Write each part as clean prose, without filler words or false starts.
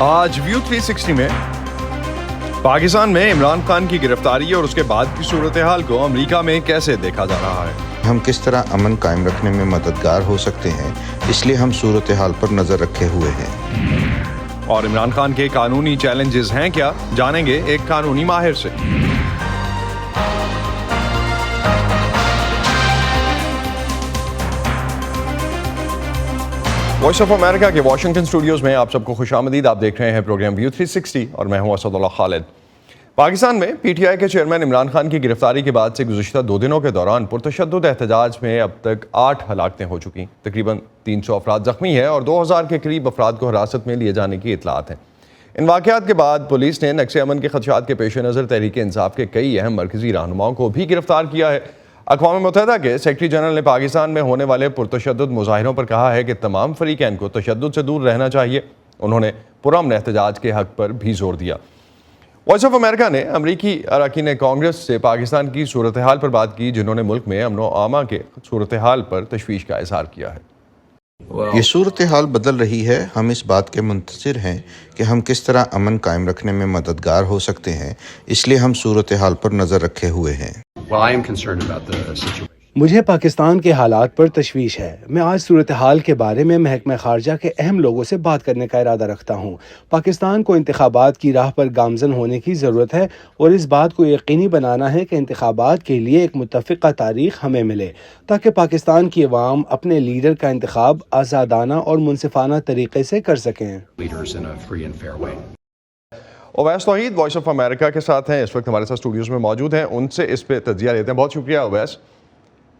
آج ویو 360 میں پاکستان میں عمران خان کی گرفتاری اور اس کے بعد کی صورتحال کو امریکہ میں کیسے دیکھا جا رہا ہے؟ ہم کس طرح امن قائم رکھنے میں مددگار ہو سکتے ہیں، اس لیے ہم صورتحال پر نظر رکھے ہوئے ہیں۔ اور عمران خان کے قانونی چیلنجز ہیں کیا؟ جانیں گے ایک قانونی ماہر سے۔ وائس آف امریکہ کے واشنگٹن اسٹوڈیوز میں آپ سب کو خوش آمدید۔ آپ دیکھ رہے ہیں پروگرام ویو 360 اور میں ہوں اسد اللہ خالد۔ پاکستان میں پی ٹی آئی کے چیئرمین عمران خان کی گرفتاری کے بعد سے گزشتہ 2 دنوں کے دوران پرتشدد احتجاج میں اب تک 8 ہلاکتیں ہو چکی، تقریباً 300 افراد زخمی ہیں اور 2000 کے قریب افراد کو حراست میں لیے جانے کی اطلاعات ہیں۔ ان واقعات کے بعد پولیس نے نقص امن کے خدشات کے پیش نظر تحریک انصاف کے کئی اہم مرکزی رہنماؤں کو بھی گرفتار کیا ہے۔ اقوام متحدہ کے سیکرٹری جنرل نے پاکستان میں ہونے والے پرتشدد مظاہروں پر کہا ہے کہ تمام فریقین کو تشدد سے دور رہنا چاہیے۔ انہوں نے پرامن احتجاج کے حق پر بھی زور دیا۔ وائس آف امریکہ نے امریکی اراکین کانگریس سے پاکستان کی صورتحال پر بات کی، جنہوں نے ملک میں امن و امان کے صورتحال پر تشویش کا اظہار کیا ہے۔ یہ صورتحال بدل رہی ہے، ہم اس بات کے منتظر ہیں کہ ہم کس طرح امن قائم رکھنے میں مددگار ہو سکتے ہیں، اس لیے ہم صورتحال پر نظر رکھے ہوئے ہیں۔ مجھے پاکستان کے حالات پر تشویش ہے۔ میں آج صورتحال کے بارے میں محکمہ خارجہ کے اہم لوگوں سے بات کرنے کا ارادہ رکھتا ہوں۔ پاکستان کو انتخابات کی راہ پر گامزن ہونے کی ضرورت ہے اور اس بات کو یقینی بنانا ہے کہ انتخابات کے لیے ایک متفقہ تاریخ ہمیں ملے تاکہ پاکستان کی عوام اپنے لیڈر کا انتخاب آزادانہ اور منصفانہ طریقے سے کر سکیں۔ اویس توحید وائس آف امریکہ کے ساتھ ہیں، اس وقت ہمارے ساتھ اسٹوڈیوز میں موجود ہیں، ان سے اس پہ تجزیہ لیتے ہیں۔ بہت شکریہ اویس۔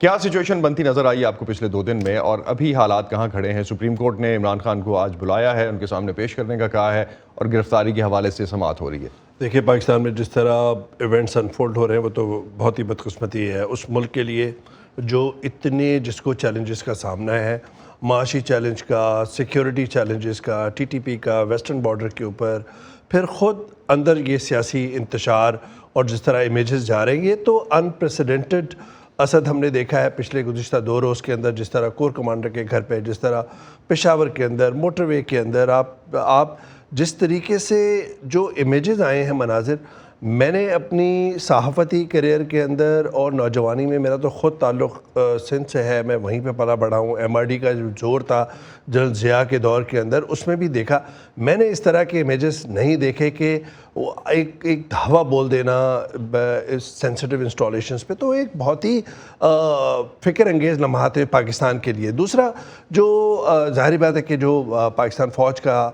کیا سچویشن بنتی نظر آئی آپ کو پچھلے 2 دن میں، اور ابھی حالات کہاں کھڑے ہیں؟ سپریم کورٹ نے عمران خان کو آج بلایا ہے، ان کے سامنے پیش کرنے کا کہا ہے، اور گرفتاری کے حوالے سے سماعت ہو رہی ہے۔ دیکھیے، پاکستان میں جس طرح ایونٹس انفولڈ ہو رہے ہیں وہ تو بہت ہی بدقسمتی ہے اس ملک کے لیے، جو اتنے جس کو چیلنجز کا سامنا ہے، معاشی چیلنج کا، سیکیورٹی چیلنجز کا، ٹی ٹی پی کا، ویسٹرن بارڈر کے اوپر، پھر خود اندر یہ سیاسی انتشار اور جس طرح امیجز جا رہے ہیں، یہ تو انپریسیڈنٹڈ اسد ہم نے دیکھا ہے پچھلے گزشتہ 2 روز کے اندر، جس طرح کور کمانڈر کے گھر پہ، جس طرح پشاور کے اندر، موٹر وے کے اندر، آپ جس طریقے سے جو امیجز آئے ہیں، مناظر، میں نے اپنی صحافتی کیریئر کے اندر اور نوجوانی میں، میرا تو خود تعلق سندھ سے ہے، میں وہیں پہ پلا بڑھا ہوں، ایم آر ڈی کا جو زور تھا جنرل ضیاء کے دور کے اندر، اس میں بھی دیکھا، میں نے اس طرح کے امیجز نہیں دیکھے کہ ایک دھاوا بول دینا سینسٹیو انسٹالیشنز پہ، تو ایک بہت ہی فکر انگیز لمحات ہے پاکستان کے لیے۔ دوسرا جو ظاہری بات ہے کہ جو پاکستان فوج کا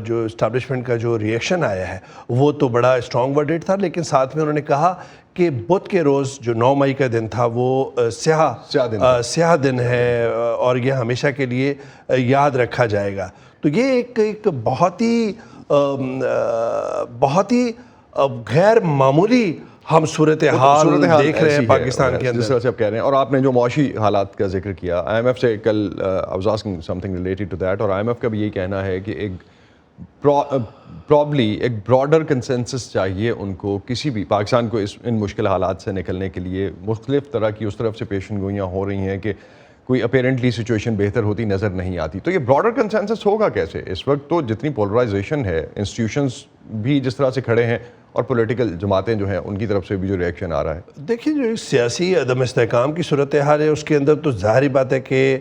جو اسٹیبلشمنٹ کا جو ریئیکشن آیا ہے وہ تو بڑا اسٹرانگ ورڈڈ تھا، لیکن ساتھ میں انہوں نے کہا کہ بدھ کے روز جو 9 مئی کا دن تھا وہ سیاہ دن ہے اور یہ ہمیشہ کے لیے یاد رکھا جائے گا۔ تو یہ ایک بہت ہی غیر معمولی ہم صورتحال دیکھ رہے ہیں پاکستان کے اندر، جس طرح سے آپ کہہ رہے ہیں۔ اور آپ نے جو معاشی حالات کا ذکر کیا، آئی ایم ایف سے کل I was asking something related to that، اور آئی ایم ایف کا بھی یہی کہنا ہے کہ ایک پرابلی ایک براڈر کنسنسس چاہیے ان کو، کسی بھی پاکستان کو ان مشکل حالات سے نکلنے کے لیے۔ مختلف طرح کی اس طرف سے پیشن گوئیاں ہو رہی ہیں کہ کوئی اپیرنٹلی سچویشن بہتر ہوتی نظر نہیں آتی، تو یہ براڈر کنسنسس ہوگا کیسے؟ اس وقت تو جتنی پولرائزیشن ہے، انسٹیٹیوشنز بھی جس طرح سے کھڑے ہیں اور پولیٹیکل جماعتیں جو ہیں ان کی طرف سے بھی جو ریئیکشن آ رہا ہے۔ دیکھیں، جو سیاسی عدم استحکام کی صورتحال ہے اس کے اندر تو ظاہری بات ہے کہ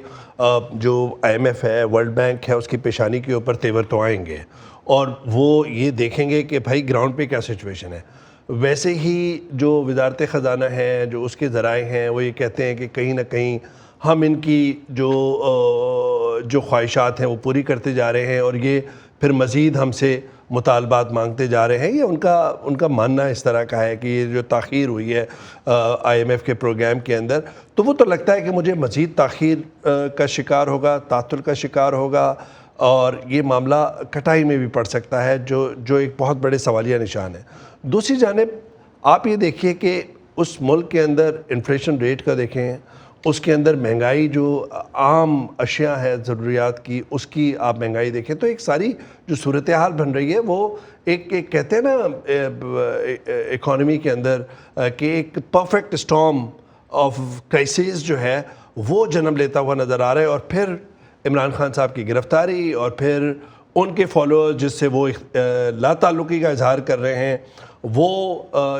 جو آئی ایم ایف ہے، ورلڈ بینک ہے، اس کی پیشانی کے اوپر تیور تو آئیں گے اور وہ یہ دیکھیں گے کہ بھائی گراؤنڈ پہ کیا سچویشن ہے۔ ویسے ہی جو وزارت خزانہ ہے، جو اس کے ذرائع ہیں، وہ یہ کہتے ہیں کہ کہیں نہ کہیں ہم ان کی جو خواہشات ہیں وہ پوری کرتے جا رہے ہیں اور یہ پھر مزید ہم سے مطالبات مانگتے جا رہے ہیں۔ یہ ان کا ماننا اس طرح کا ہے کہ یہ جو تاخیر ہوئی ہے آئی ایم ایف کے پروگرام کے اندر، تو وہ تو لگتا ہے کہ مجھے مزید تاخیر کا شکار ہوگا، تعطل کا شکار ہوگا، اور یہ معاملہ کٹائی میں بھی پڑ سکتا ہے، جو ایک بہت بڑے سوالیہ نشان ہے۔ دوسری جانب آپ یہ دیکھیے کہ اس ملک کے اندر انفلیشن ریٹ کا دیکھیں، اس کے اندر مہنگائی جو عام اشیاء ہے ضروریات کی، اس کی آپ مہنگائی دیکھیں تو ایک ساری جو صورتحال بن رہی ہے وہ ایک کہتے ہیں نا اکانومی کے اندر کہ ایک پرفیکٹ اسٹارم آف کرائسس جو ہے وہ جنم لیتا ہوا نظر آ رہا ہے، اور پھر عمران خان صاحب کی گرفتاری اور پھر ان کے فالوورز جس سے وہ لا تعلقی کا اظہار کر رہے ہیں، وہ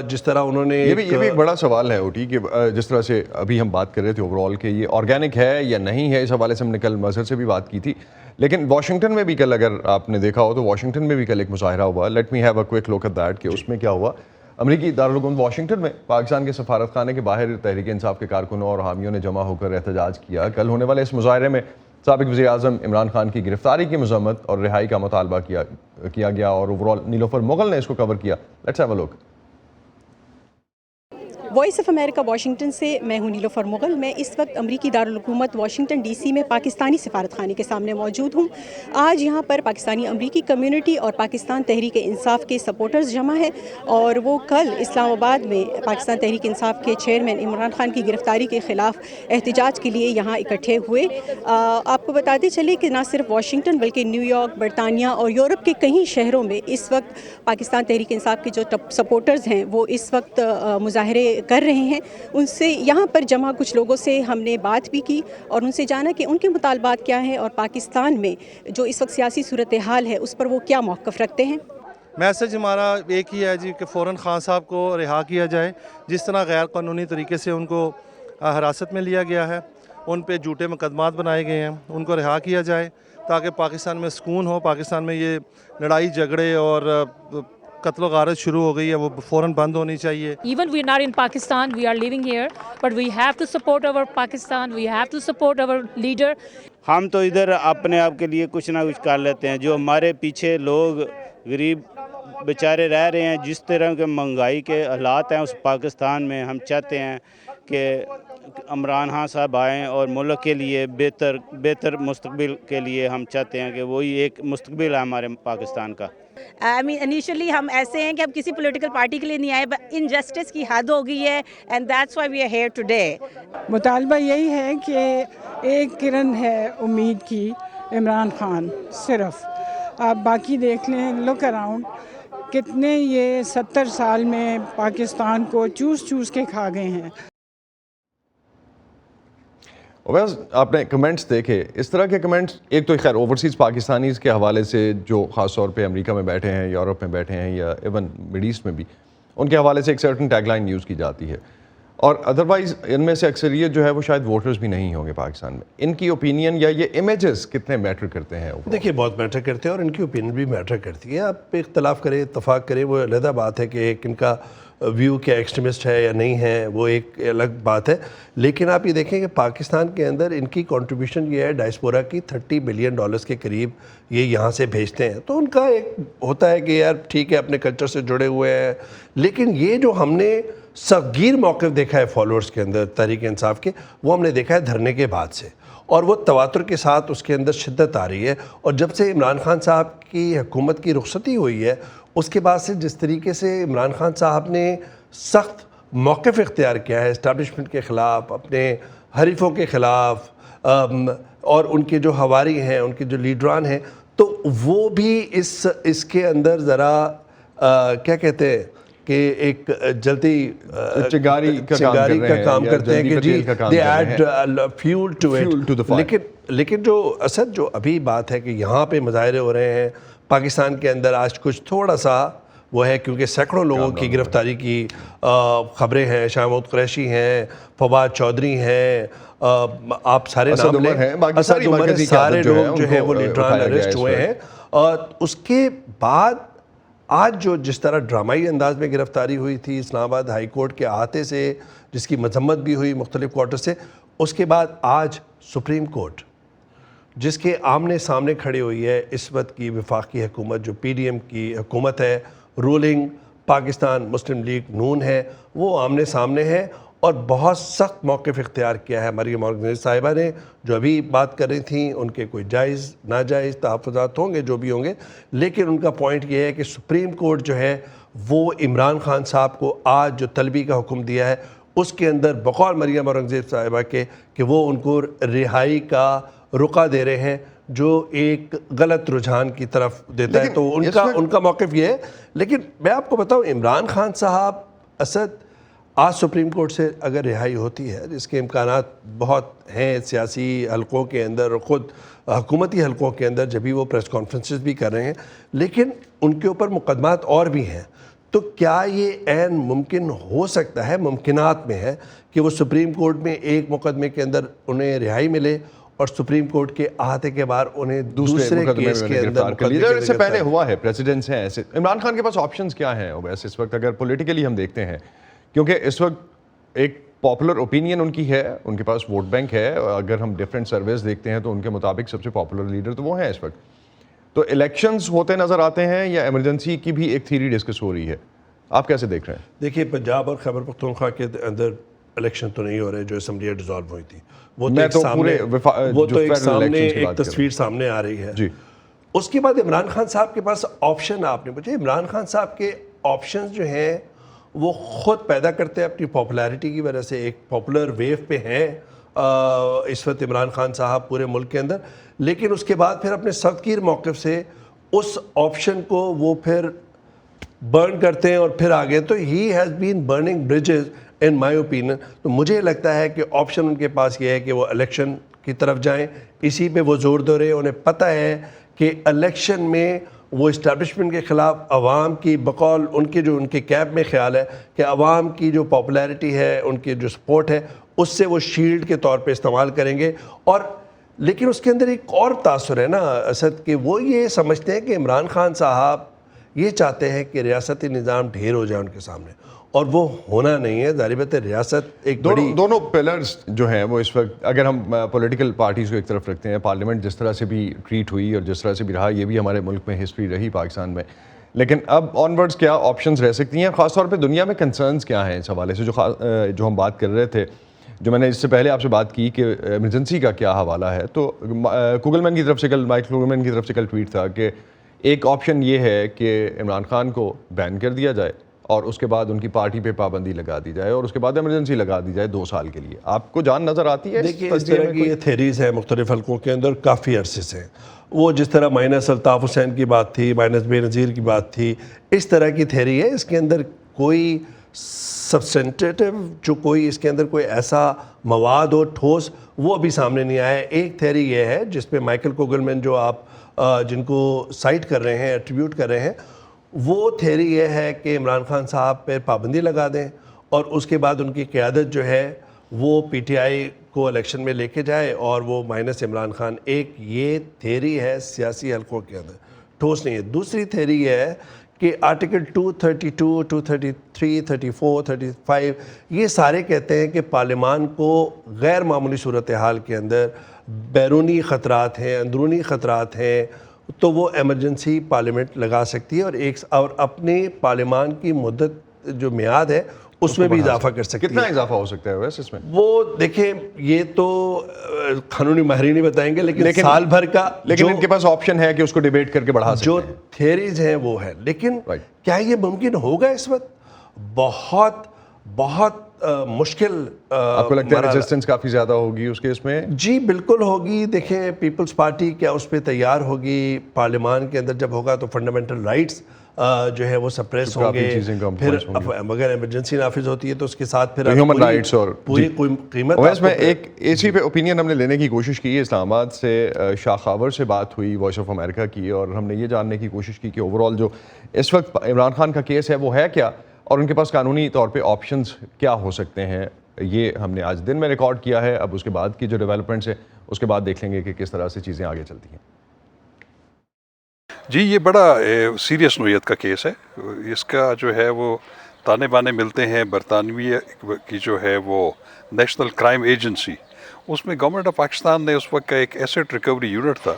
جس طرح انہوں نے یہ بھی ایک بڑا سوال ہے اوٹی کہ جس طرح سے ابھی ہم بات کر رہے تھے اوور آل کہ یہ آرگینک ہے یا نہیں ہے، اس حوالے سے ہم نے کل مظہر سے بھی بات کی تھی، لیکن واشنگٹن میں بھی کل اگر آپ نے دیکھا ہو تو واشنگٹن میں بھی کل ایک مظاہرہ ہوا. Let me have a quick look at that کہ اس میں کیا ہوا. امریکی دارالحکومت واشنگٹن میں پاکستان کے سفارت خانے کے باہر تحریک انصاف کے کارکنوں اور حامیوں نے جمع ہو کر احتجاج کیا. کل ہونے والے اس مظاہرے میں سابق وزیر اعظم عمران خان کی گرفتاری کی مذمت اور رہائی کا مطالبہ کیا گیا اور اوور آل نیلوفر مغل نے اس کو کور کیا. Let's have a look. Voice of America Washington سے میں ہوں نیلوفر مغل. میں اس وقت امریکی دارالحکومت واشنگٹن ڈی سی میں پاکستانی سفارت خانے کے سامنے موجود ہوں. آج یہاں پر پاکستانی امریکی کمیونٹی اور پاکستان تحریک انصاف کے سپورٹرز جمع ہیں اور وہ کل اسلام آباد میں پاکستان تحریک انصاف کے چیئرمین عمران خان کی گرفتاری کے خلاف احتجاج کے لیے یہاں اکٹھے ہوئے. آپ کو بتاتے چلے کہ نہ صرف واشنگٹن بلکہ نیو یارک، برطانیہ اور یورپ کے کئی شہروں میں اس وقت پاکستان تحریک انصاف کے جو سپورٹرز ہیں وہ اس وقت مظاہرے کر رہے ہیں. ان سے یہاں پر جمع کچھ لوگوں سے ہم نے بات بھی کی اور ان سے جانا کہ ان کے مطالبات کیا ہیں اور پاکستان میں جو اس وقت سیاسی صورتحال ہے اس پر وہ کیا موقف رکھتے ہیں. میسج ہمارا ایک ہی ہے جی کہ فوراً خان صاحب کو رہا کیا جائے. جس طرح غیر قانونی طریقے سے ان کو حراست میں لیا گیا ہے، ان پہ جھوٹے مقدمات بنائے گئے ہیں، ان کو رہا کیا جائے تاکہ پاکستان میں سکون ہو. پاکستان میں یہ لڑائی جھگڑے اور قتل و غارت شروع ہو گئی ہے، وہ فوراً بند ہونی چاہیے. Even we are not in Pakistan, we are living here, but we have to support our Pakistan, we have to support our leader. ہم تو ادھر اپنے آپ کے لیے کچھ نہ کچھ کر لیتے ہیں. جو ہمارے پیچھے لوگ غریب بیچارے رہ رہے ہیں، جس طرح کے مہنگائی کے حالات ہیں اس پاکستان میں، ہم چاہتے ہیں کہ عمران خان صاحب آئیں اور ملک کے لیے بہتر مستقبل کے لیے ہم چاہتے ہیں کہ وہی ایک مستقبل ہے ہمارے پاکستان کا. انیشلی ہم ایسے ہیں کہ ہم کسی پولیٹیکل پارٹی کے لیے نہیں آئے، انجسٹس کی حد ہو گئی ہے and that's why we are here today. مطالبہ یہی ہے کہ ایک کرن ہے امید کی، عمران خان صرف. آپ باقی دیکھ لیں، لک اراؤنڈ، کتنے یہ 70 سال میں پاکستان کو چوس کے کھا گئے ہیں. اویس آپ نے کمنٹس دیکھے، اس طرح کے کمنٹس ایک تو خیر اوورسیز پاکستانیز کے حوالے سے جو خاص طور پہ امریکہ میں بیٹھے ہیں، یورپ میں بیٹھے ہیں یا ایون مڈ ایسٹ میں بھی، ان کے حوالے سے ایک سرٹن ٹیگ لائن یوز کی جاتی ہے اور ادروائز ان میں سے اکثریت جو ہے وہ شاید ووٹرز بھی نہیں ہوں گے پاکستان میں. ان کی اوپینین یا یہ امیجز کتنے میٹر کرتے ہیں؟ دیکھیے بہت میٹر کرتے ہیں اور ان کی اوپینین بھی میٹر کرتی ہے. آپ اختلاف کریں، اتفاق کریں، وہ علیحدہ بات ہے کہ ایک ان کا ویو کیا ایکسٹریمسٹ ہے یا نہیں ہے، وہ ایک الگ بات ہے. لیکن آپ یہ دیکھیں کہ پاکستان کے اندر ان کی کنٹریبیوشن یہ ہے ڈائسپورا کی $30 بلین کے قریب یہ یہاں سے بھیجتے ہیں. تو ان کا ایک ہوتا ہے کہ یار ٹھیک ہے اپنے کلچر سے جڑے ہوئے ہیں. لیکن یہ جو ہم نے سخگیر موقف دیکھا ہے فالوورز کے اندر تحریک انصاف کے، وہ ہم نے دیکھا ہے دھرنے کے بعد سے، اور وہ تواتر کے ساتھ اس کے اندر شدت آ رہی ہے. اور جب سے عمران خان صاحب کی حکومت کی رخصتی ہوئی ہے اس کے بعد سے جس طریقے سے عمران خان صاحب نے سخت موقف اختیار کیا ہے اسٹیبلشمنٹ کے خلاف، اپنے حریفوں کے خلاف، اور ان کے جو حواری ہیں، ان کے جو لیڈران ہیں، تو وہ بھی اس کے اندر ذرا کیا کہتے ہیں کہ ایک جلدی چنگاری کا کام کرتے ہیں کہ جی دے ایڈ فیول ٹو اٹ. لیکن جو اسد جو ابھی بات ہے کہ یہاں پہ مظاہرے ہو رہے ہیں پاکستان کے اندر، آج کچھ تھوڑا سا وہ ہے کیونکہ سینکڑوں لوگوں کی گرفتاری کی خبریں ہیں. شاہ محمود قریشی ہیں، فواد چودھری ہیں، آپ سارے نام لیں، اسد عمر، سارے لوگ جو ہیں وہ لیڈران اریسٹ ہوئے ہیں. اور اس کے بعد آج جو جس طرح ڈرامائی انداز میں گرفتاری ہوئی تھی اسلام آباد ہائی کورٹ کے احاطے سے، جس کی مذمت بھی ہوئی مختلف کوارٹر سے، اس کے بعد آج سپریم کورٹ جس کے آمنے سامنے کھڑی ہوئی ہے اس وقت کی وفاقی حکومت جو پی ڈی ایم کی حکومت ہے، رولنگ پاکستان مسلم لیگ نون ہے، وہ آمنے سامنے ہے اور بہت سخت موقف اختیار کیا ہے. مریم اورنگزیب صاحبہ نے جو ابھی بات کر رہی تھیں، ان کے کوئی جائز ناجائز تحفظات ہوں گے جو بھی ہوں گے، لیکن ان کا پوائنٹ یہ ہے کہ سپریم کورٹ جو ہے وہ عمران خان صاحب کو آج جو طلبی کا حکم دیا ہے اس کے اندر بقول مریم اورنگزیب صاحبہ کے کہ وہ ان کو رہائی کا رقع دے رہے ہیں، جو ایک غلط رجحان کی طرف دیتا ہے. تو ان کا موقف یہ ہے. لیکن میں آپ کو بتاؤں عمران خان صاحب اسد آج سپریم کورٹ سے اگر رہائی ہوتی ہے، جس کے امکانات بہت ہیں سیاسی حلقوں کے اندر اور خود حکومتی حلقوں کے اندر، جبھی وہ پریس کانفرنسز بھی کر رہے ہیں، لیکن ان کے اوپر مقدمات اور بھی ہیں، تو کیا یہ عین ممکن ہو سکتا ہے، ممکنات میں ہے کہ وہ سپریم کورٹ میں ایک مقدمے کے اندر انہیں رہائی ملے اور سپریم کورٹ کے احاطے کے بعد انہیں دوسرے کیس کے اندر اس سے پہلے ہوا ہے، پریسیڈنٹس ہیں ایسے. عمران خان کے پاس آپشنز کیا ہیں اویس اس وقت اگر پولیٹیکلی ہم دیکھتے ہیں؟ کیونکہ اس وقت ایک پاپولر اوپینین ان کی ہے، ان کے پاس ووٹ بینک ہے، اگر ہم ڈفرینٹ سرویز دیکھتے ہیں تو ان کے مطابق سب سے پاپولر لیڈر تو وہ ہیں اس وقت. تو الیکشنز ہوتے نظر آتے ہیں یا ایمرجنسی کی بھی ایک تھیوری ڈسکس ہو رہی ہے؟ آپ کیسے دیکھ رہے ہیں؟ دیکھیے پنجاب اور خیبر پختونخوا کے اندر الیکشن تو نہیں ہو رہے جو اسمبلیاں ڈیزالو ہوئی تھی، وہ تو ایک سامنے ایک تصویر سامنے آ رہی ہے. جی اس کے بعد عمران خان صاحب کے پاس آپشن، آپ نے پوچھا عمران خان صاحب کے آپشنز جو ہیں وہ خود پیدا کرتے ہیں اپنی پاپولیرٹی کی وجہ سے، ایک پاپولر ویو پہ ہیں اس وقت عمران خان صاحب پورے ملک کے اندر، لیکن اس کے بعد پھر اپنے سخت گیر موقف سے اس آپشن کو وہ پھر برن کرتے ہیں اور پھر آگے. تو he has been burning bridges in my opinion. تو مجھے لگتا ہے کہ آپشن ان کے پاس یہ ہے کہ وہ الیکشن کی طرف جائیں، اسی پہ وہ زور دے رہے ہیں. انہیں پتہ ہے کہ الیکشن میں وہ اسٹیبلشمنٹ کے خلاف عوام کی بقول ان کے کیمپ میں خیال ہے کہ عوام کی جو پاپولیرٹی ہے، ان کی جو سپورٹ ہے، اس سے وہ شیلڈ کے طور پہ استعمال کریں گے. اور لیکن اس کے اندر ایک اور تاثر ہے نا اسد، کہ وہ یہ سمجھتے ہیں کہ عمران خان صاحب یہ چاہتے ہیں کہ ریاستی نظام ڈھیر ہو جائے ان کے سامنے، اور وہ ہونا نہیں ہے. ظاہر بات ہے ریاست ایک دونوں پلرز جو ہیں وہ اس وقت اگر ہم پولیٹیکل پارٹیز کو ایک طرف رکھتے ہیں، پارلیمنٹ جس طرح سے بھی ٹریٹ ہوئی اور جس طرح سے بھی رہا، یہ بھی ہمارے ملک میں ہسٹری رہی پاکستان میں، لیکن اب آن ورڈز کیا آپشنز رہ سکتی ہیں؟ خاص طور پہ دنیا میں کنسرنز کیا ہیں اس حوالے سے جو ہم بات کر رہے تھے، جو میں نے اس سے پہلے آپ سے بات کی کہ ایمرجنسی کا کیا حوالہ ہے. تو کوگلمین کی طرف سے کل مائیکل کوگلمین کی طرف سے کل ٹویٹ تھا کہ ایک آپشن یہ ہے کہ عمران خان کو بین کر دیا جائے اور اس کے بعد ان کی پارٹی پہ پابندی لگا دی جائے اور اس کے بعد ایمرجنسی لگا دی جائے 2 سال کے لیے. آپ کو جان نظر آتی ہے؟ دیکھیے اس طرح کی یہ تھیریز ہیں مختلف حلقوں کے اندر کافی عرصے سے. وہ جس طرح مائنس الطاف حسین کی بات تھی، مائنس بے نظیر کی بات تھی، اس طرح کی تھیری ہے. اس کے اندر کوئی سبسٹینٹیو جو کوئی اس کے اندر کوئی ایسا مواد ہو ٹھوس وہ ابھی سامنے نہیں آیا ہے. ایک تھیری یہ ہے جس پہ مائیکل کوگلمین جو آپ جن کو سائٹ کر رہے ہیں، ایٹریبیوٹ کر رہے ہیں، وہ تھیری یہ ہے کہ عمران خان صاحب پہ پابندی لگا دیں اور اس کے بعد ان کی قیادت جو ہے وہ پی ٹی آئی کو الیکشن میں لے کے جائے اور وہ مائنس عمران خان. ایک یہ تھیری ہے سیاسی حلقوں کے اندر، ٹھوس نہیں ہے. دوسری تھیری یہ ہے کہ آرٹیکل 232, 233, 34, 35 یہ سارے کہتے ہیں کہ پارلیمان کو غیر معمولی صورتحال کے اندر بیرونی خطرات ہیں، اندرونی خطرات ہیں، تو وہ ایمرجنسی پارلیمنٹ لگا سکتی ہے اور اپنے پارلیمان کی مدت جو میعاد ہے اس میں بھی اضافہ کر سکتی ہے. کتنا اضافہ ہو سکتا ہے ویسے اس میں؟ وہ دیکھیں یہ تو قانونی ماہرین ہی بتائیں گے، لیکن سال بھر کا لیکن ان کے پاس آپشن ہے کہ اس کو ڈیبیٹ کر کے بڑھا سکتے ہیں. جو تھیریز ہیں وہ ہے، لیکن کیا یہ ممکن ہوگا اس وقت؟ بہت مشکل. آپ کو لگتا ہے ریزسٹنس کافی زیادہ ہوگی اس کیس میں؟ جی بالکل ہوگی. دیکھیں پیپلز پارٹی کیا اس پہ تیار ہوگی؟ پارلیمان کے اندر جب ہوگا تو فنڈامنٹل رائٹس جو ہے وہ سپریس ہوں گے، پھر اگر ایمرجنسی نافذ ہوتی ہے تو اس کے ساتھ پھر ہیومن رائٹس اور پوری قیمت. ویسے میں ایک اسی پہ اوپینین ہم نے لینے کی کوشش کی. اسلام آباد سے شاہ خاور سے بات ہوئی وائس آف امریکہ کی، اور ہم نے یہ جاننے کی کوشش کی کہ اوور آل جو اس وقت عمران خان کا کیس ہے وہ ہے کیا اور ان کے پاس قانونی طور پہ آپشنز کیا ہو سکتے ہیں. یہ ہم نے آج دن میں ریکارڈ کیا ہے. اب اس کے بعد کی جو ڈیولپمنٹس ہیں اس کے بعد دیکھ لیں گے کہ کس طرح سے چیزیں آگے چلتی ہیں. جی یہ بڑا سیریس نوعیت کا کیس ہے. اس کا جو ہے وہ تانے بانے ملتے ہیں برطانوی کی جو ہے وہ نیشنل کرائم ایجنسی، اس میں گورنمنٹ آف پاکستان نے اس وقت کا ایک ایسٹ ریکوری یونٹ تھا،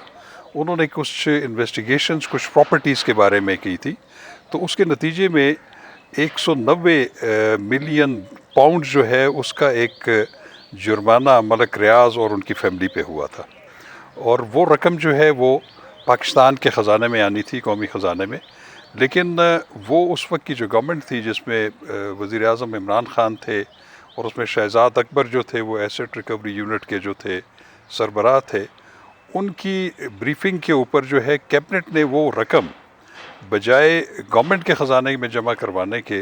انہوں نے کچھ انویسٹیگیشنز کچھ پراپرٹیز کے بارے میں کی تھی. تو اس کے نتیجے میں 190 ملین پاؤنڈ جو ہے اس کا ایک جرمانہ ملک ریاض اور ان کی فیملی پہ ہوا تھا، اور وہ رقم جو ہے وہ پاکستان کے خزانے میں آنی تھی، قومی خزانے میں. لیکن وہ اس وقت کی جو گورنمنٹ تھی جس میں وزیر اعظم عمران خان تھے اور اس میں شہزاد اکبر جو تھے وہ ایسٹ ریکوری یونٹ کے جو تھے سربراہ تھے، ان کی بریفنگ کے اوپر جو ہے کیبنٹ نے وہ رقم بجائے گورنمنٹ کے خزانے میں جمع کروانے کے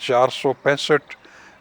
465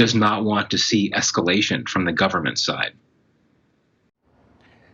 does not want to see escalation from the government side.